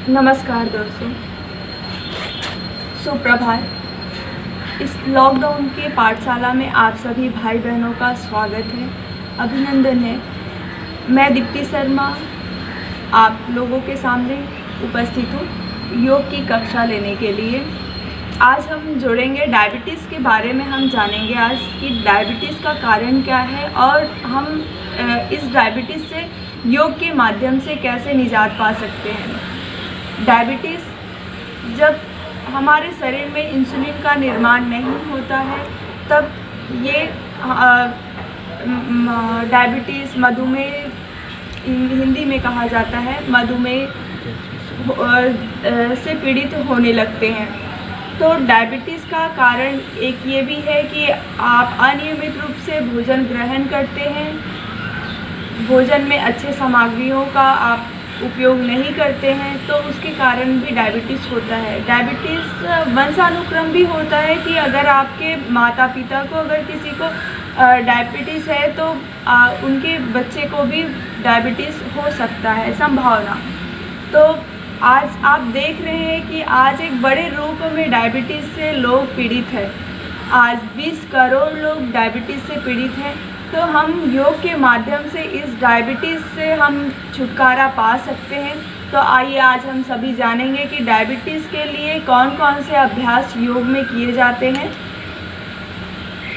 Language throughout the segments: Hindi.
नमस्कार दोस्तों, सुप्रभात। इस लॉकडाउन के पाठशाला में आप सभी भाई बहनों का स्वागत है, अभिनंदन है। मैं दीप्ति शर्मा आप लोगों के सामने उपस्थित हूँ योग की कक्षा लेने के लिए। आज हम जुड़ेंगे डायबिटीज़ के बारे में। हम जानेंगे आज कि डायबिटीज़ का कारण क्या है और हम इस डायबिटीज़ से योग के माध्यम से कैसे निजात पा सकते हैं। डायबिटीज़ जब हमारे शरीर में इंसुलिन का निर्माण नहीं होता है तब ये डायबिटीज़ मधुमेह हिंदी में कहा जाता है, मधुमेह से पीड़ित होने लगते हैं। तो डायबिटीज़ का कारण एक ये भी है कि आप अनियमित रूप से भोजन ग्रहण करते हैं, भोजन में अच्छे सामग्रियों का आप उपयोग नहीं करते हैं, तो उसके कारण भी डायबिटीज़ होता है। डायबिटीज़ वंशानुक्रम भी होता है कि अगर आपके माता पिता को अगर किसी को डायबिटीज़ है तो उनके बच्चे को भी डायबिटीज़ हो सकता है, संभावना। तो आज आप देख रहे हैं कि आज एक बड़े रूप में डायबिटीज़ से लोग पीड़ित हैं। आज 20 करोड़ लोग डायबिटीज़ से पीड़ित हैं। तो हम योग के माध्यम से इस डायबिटीज़ से हम छुटकारा पा सकते हैं। तो आइए आज हम सभी जानेंगे कि डायबिटीज़ के लिए कौन कौन से अभ्यास योग में किए जाते हैं।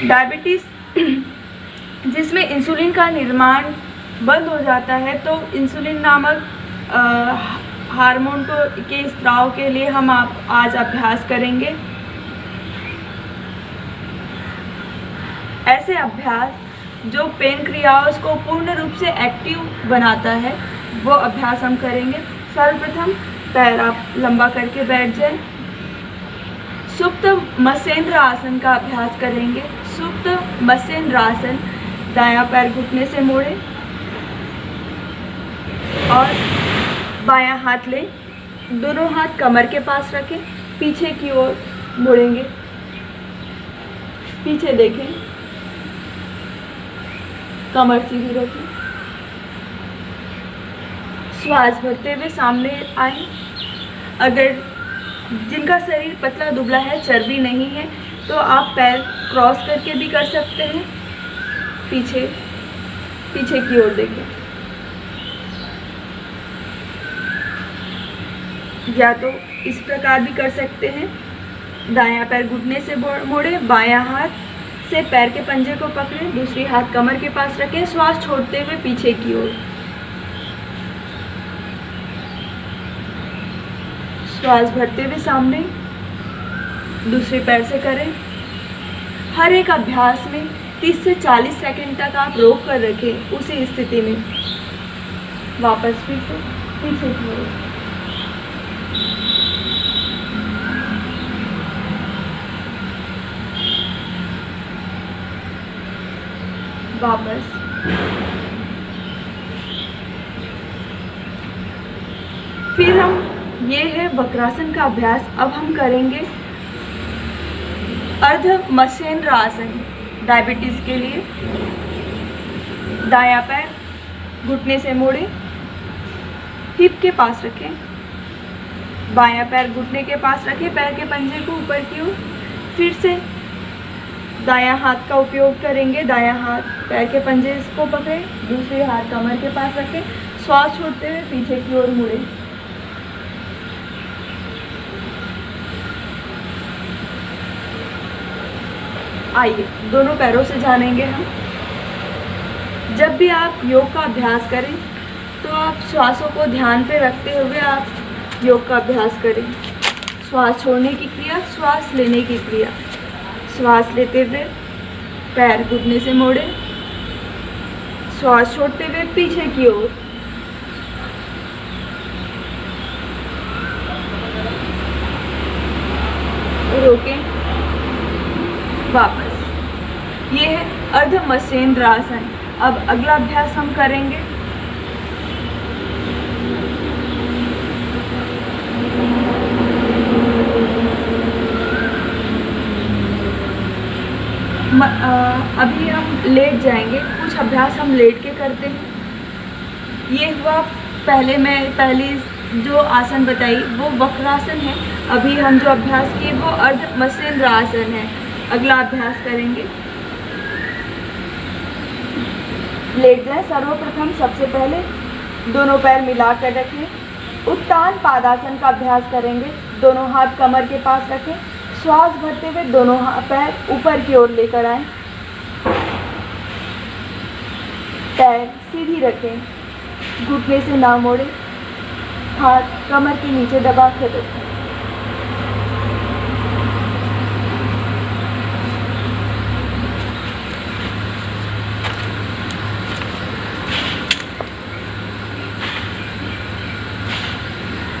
डायबिटीज़ जिसमें इंसुलिन का निर्माण बंद हो जाता है, तो इंसुलिन नामक हार्मोन के स्राव के लिए हम आज अभ्यास करेंगे। ऐसे अभ्यास जो पेनक्रियास को पूर्ण रूप से एक्टिव बनाता है वो अभ्यास हम करेंगे। सर्वप्रथम पैर आप लंबा करके बैठ जाएं। सुप्त मत्स्येंद्र आसन का अभ्यास करेंगे। सुप्त मत्स्येंद्र आसन, दायां पैर घुटने से मोड़ें और बायां हाथ लें, दोनों हाथ कमर के पास रखें, पीछे की ओर मुड़ेंगे, पीछे देखें, कमर सीधी रखें, श्वास भरते हुए सामने आए। अगर जिनका शरीर पतला दुबला है, चर्बी नहीं है, तो आप पैर क्रॉस करके भी कर सकते हैं। पीछे की ओर देखें, या तो इस प्रकार भी कर सकते हैं। दायां पैर घुटने से मोड़े, बायां हाथ से पैर के पंजे को पकड़ें, दूसरी हाथ कमर के पास रखें, श्वास छोड़ते हुए पीछे की ओर। श्वास भरते हुए सामने, दूसरे पैर से करें। हर एक अभ्यास में 30 से 40 सेकंड तक आप रोक कर रखें उसी स्थिति में। वापस फिर से पीछे की ओर। वापस। फिर हम ये है वक्रासन का अभ्यास। अब हम करेंगे अर्ध मत्स्येंद्र आसन डायबिटीज़ के लिए। दायां पैर घुटने से मोड़े, हिप के पास रखें, बायां पैर घुटने के पास रखें, पैर के पंजे को ऊपर की ओर। फिर से दायां हाथ का उपयोग करेंगे, दायां हाथ पैर के पंजे को पकड़ें, दूसरे हाथ कमर के पास रखें, श्वास छोड़ते हुए पीछे की ओर मुड़े। आइए दोनों पैरों से जानेंगे हम। जब भी आप योग का अभ्यास करें तो आप श्वासों को ध्यान पे रखते हुए आप योग का अभ्यास करें। श्वास छोड़ने की क्रिया, श्वास लेने की क्रिया। श्वास लेते हुए पैर घुटने से मोड़े, श्वास छोड़ते हुए पीछे की ओर। रोकें, वापस। ये है अर्ध मत्स्येंद्र आसन। अब अगला अभ्यास हम करेंगे अभी हम लेट जाएंगे। कुछ अभ्यास हम लेट के करते हैं। ये हुआ पहली जो आसन बताई वो वक्रासन है। अभी हम जो अभ्यास किए वो अर्ध मत्स्येंद्र आसन है। अगला अभ्यास करेंगे। लेट जाएं। सर्वप्रथम सबसे पहले दोनों पैर मिलाकर रखें। उत्तान पादासन का अभ्यास करेंगे। दोनों हाथ कमर के पास रखें। श्वास भरते हुए दोनों पैर ऊपर की ओर लेकर आएं। पैर सीधी रखें, घुटने से ना मोड़ें। हाथ कमर के नीचे दबा कर रखें।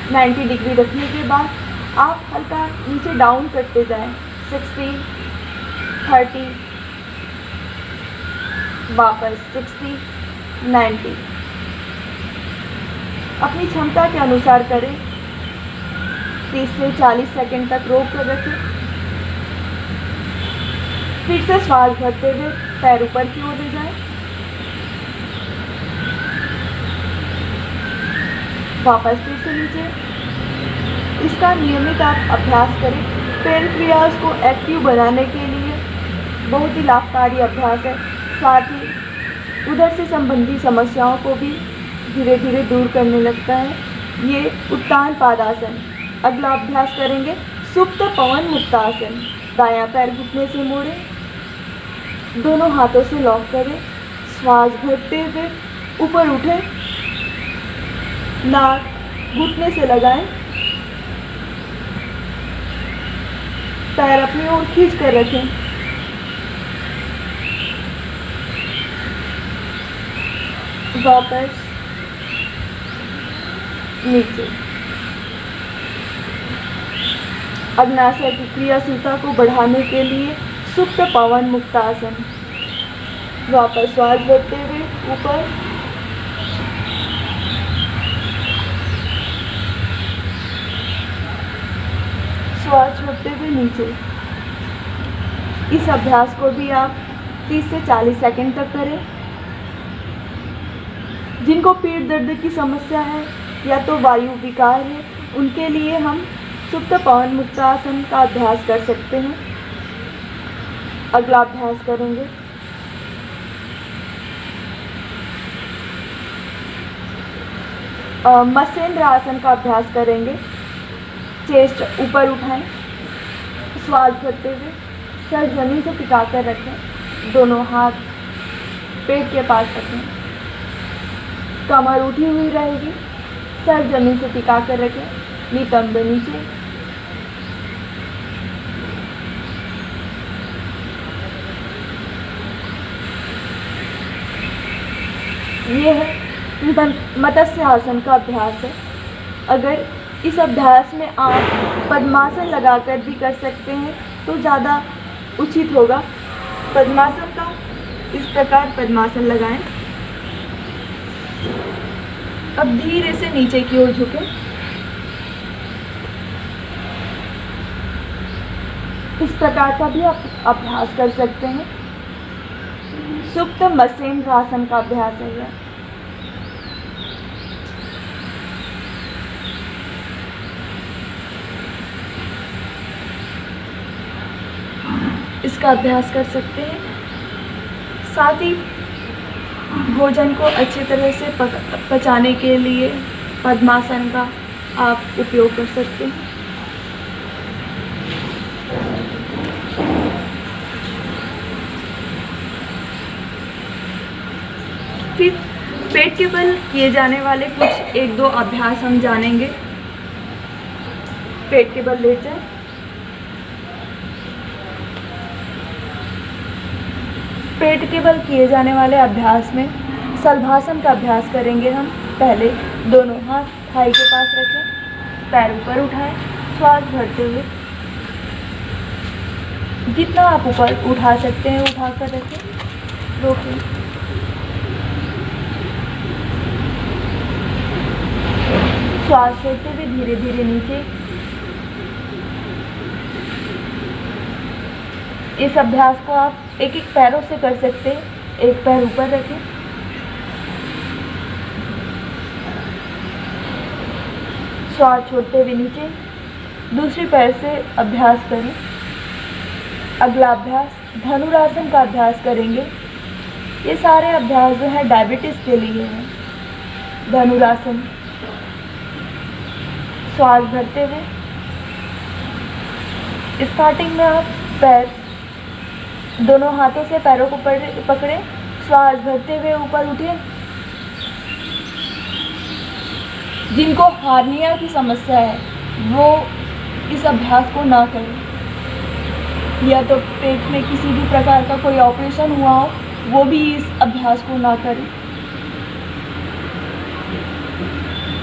$90 डिग्री रखने के बाद आप हल्का नीचे डाउन करते जाएं। 60, 30, वापस 60, 90। अपनी क्षमता के अनुसार करें। 30 से 40 सेकंड तक रोक कर रखें। फिर से श्वास भरते हुए पैर ऊपर की ओर ले जाएं। वापस फिर से नीचे। इसका नियमित आप अभ्यास करें। पेनक्रियाज को एक्टिव बनाने के लिए बहुत ही लाभकारी अभ्यास है। साथ ही उधर से संबंधी समस्याओं को भी धीरे धीरे दूर करने लगता है। ये उत्तान पादासन। अगला अभ्यास करेंगे सुप्त पवन मुक्तासन। दायां पैर घुटने से मोड़ें, दोनों हाथों से लॉक करें। श्वास भरते हुए ऊपर उठें, नाक घुटने से लगाएं। पैर अपनी ओर खींच कर रखें। वापस नीचे। अग्नाशय की क्रियाशीलता को बढ़ाने के लिए सुप्त पवन मुक्तासन। वापस श्वास भरते हुए ऊपर, श्वास छोड़ते हुए नीचे। इस अभ्यास को भी आप 30 से 40 सेकंड तक करें। जिनको पेट दर्द की समस्या है या तो वायु विकार है, उनके लिए हम सुप्त पवन मुक्तासन का अभ्यास कर सकते हैं। अगला अभ्यास करेंगे मत्स्येंद्र आसन का अभ्यास करेंगे। चेस्ट ऊपर उठाएं, श्वास भरते हुए सर जमीन से टिका कर रखें। दोनों हाथ पेट के पास रखें। कमर उठी हुई रहेगी, सर जमीन से टिका कर रखें। नितंब नीचे। ये है मत्स्य आसन का अभ्यास है। अगर इस अभ्यास में आप पद्मासन लगाकर भी कर सकते हैं तो ज़्यादा उचित होगा। पद्मासन का इस प्रकार पद्मासन लगाएं। अब धीरे से नीचे की ओर झुकें। इस प्रकार का भी आप अभ्यास कर सकते हैं। सुप्त मत्स्येंद्र आसन का अभ्यास है यह। इसका अभ्यास कर सकते हैं। साथ ही भोजन को अच्छी तरह से पचाने के लिए पद्मासन का आप उपयोग कर सकते हैं। फिर पेट के बल किए जाने वाले कुछ 1-2 अभ्यास हम जानेंगे। पेट के बल लेट जाए। पेट के बल किए जाने वाले अभ्यास में शलभासन का अभ्यास करेंगे हम। पहले दोनों हाथ थाई के पास रखें, पैर ऊपर उठाएं, श्वास भरते हुए जितना आप ऊपर उठा सकते हैं उठा कर रखें। रोकें। श्वास छोड़ते हुए धीरे धीरे नीचे। इस अभ्यास को आप एक पैरों से कर सकते हैं। एक पैर ऊपर रखें, श्वास छोड़ते हुए नीचे दूसरे पैर से अभ्यास करें। अगला अभ्यास धनुरासन का अभ्यास करेंगे। ये सारे अभ्यास जो है डायबिटीज़ के लिए हैं। धनुरासन, श्वास भरते हुए स्टार्टिंग में आप पैर दोनों हाथों से पैरों को पकड़े, श्वास भरते हुए ऊपर उठे। जिनको हार्निया की समस्या है वो इस अभ्यास को ना करें, या तो पेट में किसी भी प्रकार का कोई ऑपरेशन हुआ हो वो भी इस अभ्यास को ना करें।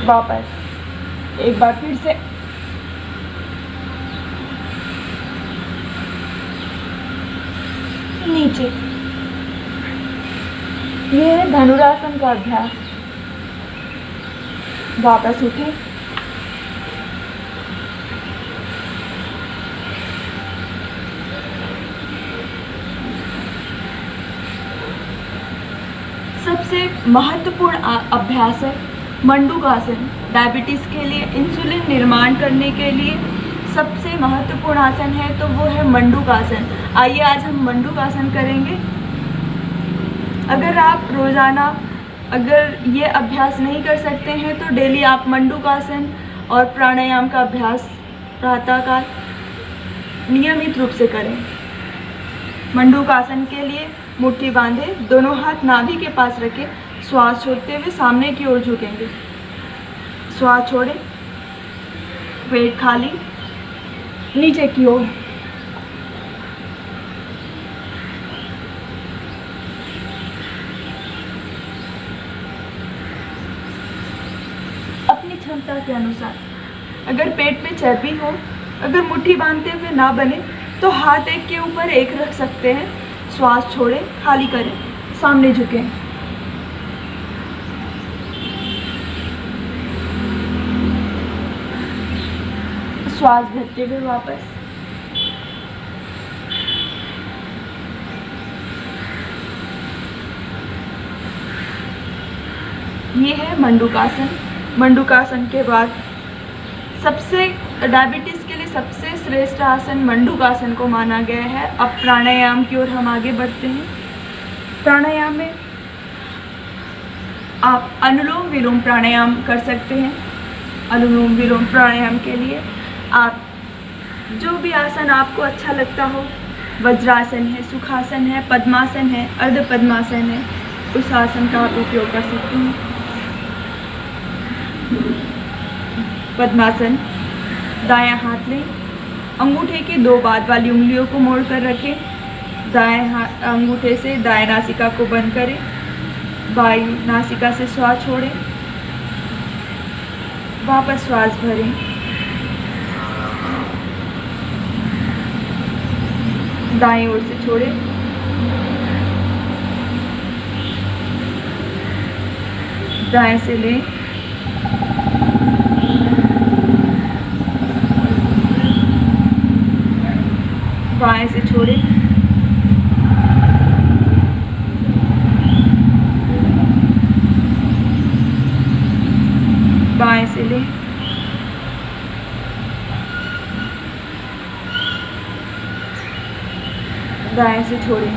वापस एक बार फिर से नीचे। यह है धनुरासन का अभ्यास। वापस उठे, सबसे महत्वपूर्ण अभ्यास है मंडूकासन। डायबिटीज़ के लिए इंसुलिन निर्माण करने के लिए सबसे महत्वपूर्ण आसन है तो वो है मंडूकासन। आइए आज हम मंडूकासन करेंगे। अगर आप रोज़ाना अगर ये अभ्यास नहीं कर सकते हैं तो डेली आप मंडूकासन और प्राणायाम का अभ्यास प्रातःकाल नियमित रूप से करें। मंडूकासन के लिए मुट्ठी बांधे, दोनों हाथ नाभि के पास रखें, श्वास छोड़ते हुए सामने की ओर झुकेंगे। श्वास छोड़ें, पेट खाली, नीचे की ओर। अपनी क्षमता के अनुसार अगर पेट में चर्बी हो, अगर मुट्ठी बांधते हुए ना बने तो हाथ एक के ऊपर एक रख सकते हैं। श्वास छोड़ें, खाली करें, सामने झुकें। श्वास भरते हुए वापस। ये है मंडूकासन। मंडूकासन के बाद सबसे डायबिटीज़ के लिए सबसे श्रेष्ठ आसन मंडूकासन को माना गया है। अब प्राणायाम की ओर हम आगे बढ़ते हैं। प्राणायाम में आप अनुलोम विलोम प्राणायाम कर सकते हैं। अनुलोम विलोम प्राणायाम के लिए आप जो भी आसन आपको अच्छा लगता हो, वज्रासन है, सुखासन है, पद्मासन है, अर्ध पद्मासन है, उस आसन का आप उपयोग कर सकते हैं। पद्मासन, दायां हाथ लें, अंगूठे की दो बाद वाली उंगलियों को मोड़ कर रखें, दाएं अंगूठे से दाएं नासिका को बंद करें, बाईं नासिका से श्वास छोड़ें, वापस श्वास भरें, दाएं ओर से छोड़ें, दाएं से लें, बाएं से छोड़ें, बाएं से लें, दाएं से छोड़ें,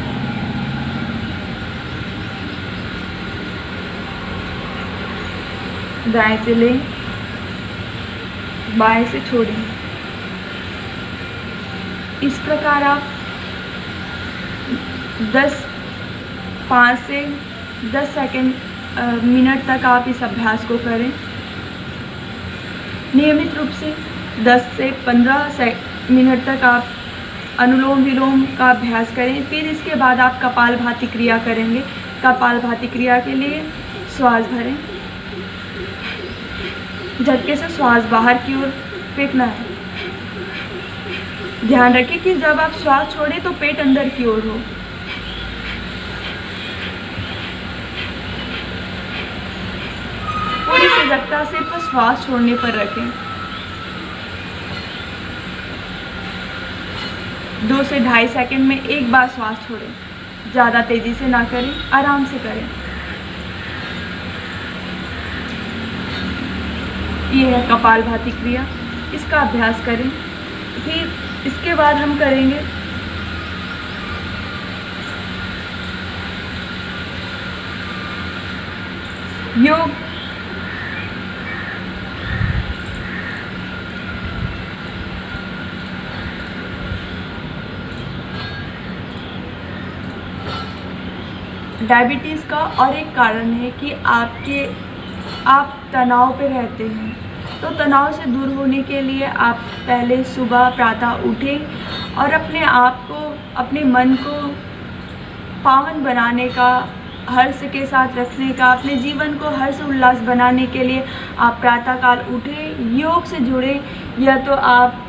दाएं से लें, बाएं से छोड़ें। इस प्रकार आप 5 से 10 सेकंड मिनट तक आप इस अभ्यास को करें। नियमित रूप से 10 से 15 मिनट तक आप अनुलोम विलोम का अभ्यास करें। फिर इसके बाद आप कपालभाति क्रिया करेंगे। कपालभाति क्रिया के लिए श्वास भरें, झटके से श्वास बाहर की ओर फेंकना है। ध्यान रखें कि जब आप श्वास छोड़ें तो पेट अंदर की ओर हो। पूरी सजगता सिर्फ श्वास छोड़ने पर रखें। 2 से 2.5 सेकंड में एक बार श्वास छोड़ें। ज़्यादा तेज़ी से ना करें, आराम से करें। ये है कपालभाति क्रिया, इसका अभ्यास करें। फिर इसके बाद हम करेंगे योग। डायबिटीज़ का और एक कारण है कि आप तनाव पे रहते हैं, तो तनाव से दूर होने के लिए आप पहले सुबह प्रातः उठें और अपने आप को, अपने मन को पावन बनाने का, हर्ष के साथ रखने का, अपने जीवन को हर्ष उल्लास बनाने के लिए आप प्रातःकाल उठें, योग से जुड़ें। या तो आप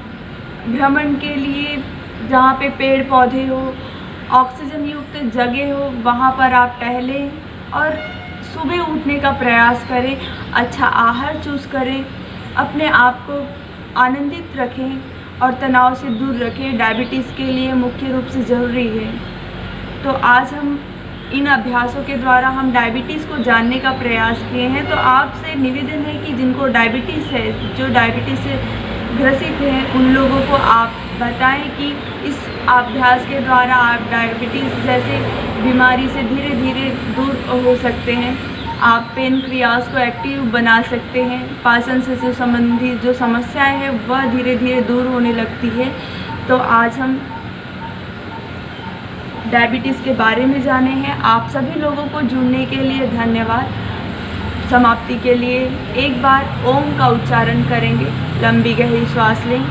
भ्रमण के लिए जहाँ पे पेड़ पौधे हो, ऑक्सीजन युक्त जगह हो, वहाँ पर आप टहलें और सुबह उठने का प्रयास करें। अच्छा आहार चूज़ करें, अपने आप को आनंदित रखें और तनाव से दूर रखें। डायबिटीज़ के लिए मुख्य रूप से ज़रूरी है। तो आज हम इन अभ्यासों के द्वारा हम डायबिटीज़ को जानने का प्रयास किए हैं। तो आपसे निवेदन है कि जिनको डायबिटीज़ है, जो डायबिटीज़ से ग्रसित हैं, उन लोगों को आप बताएं कि इस अभ्यास के द्वारा आप डायबिटीज़ जैसे बीमारी से धीरे धीरे दूर हो सकते हैं। आप पेनक्रियास को एक्टिव बना सकते हैं। पाचन से संबंधित जो समस्याएं हैं वह धीरे धीरे दूर होने लगती है। तो आज हम डायबिटीज़ के बारे में जाने हैं। आप सभी लोगों को जुड़ने के लिए धन्यवाद। समाप्ति के लिए एक बार ओम का उच्चारण करेंगे। लंबी गहरी श्वास लें।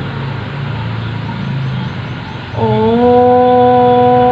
ओम।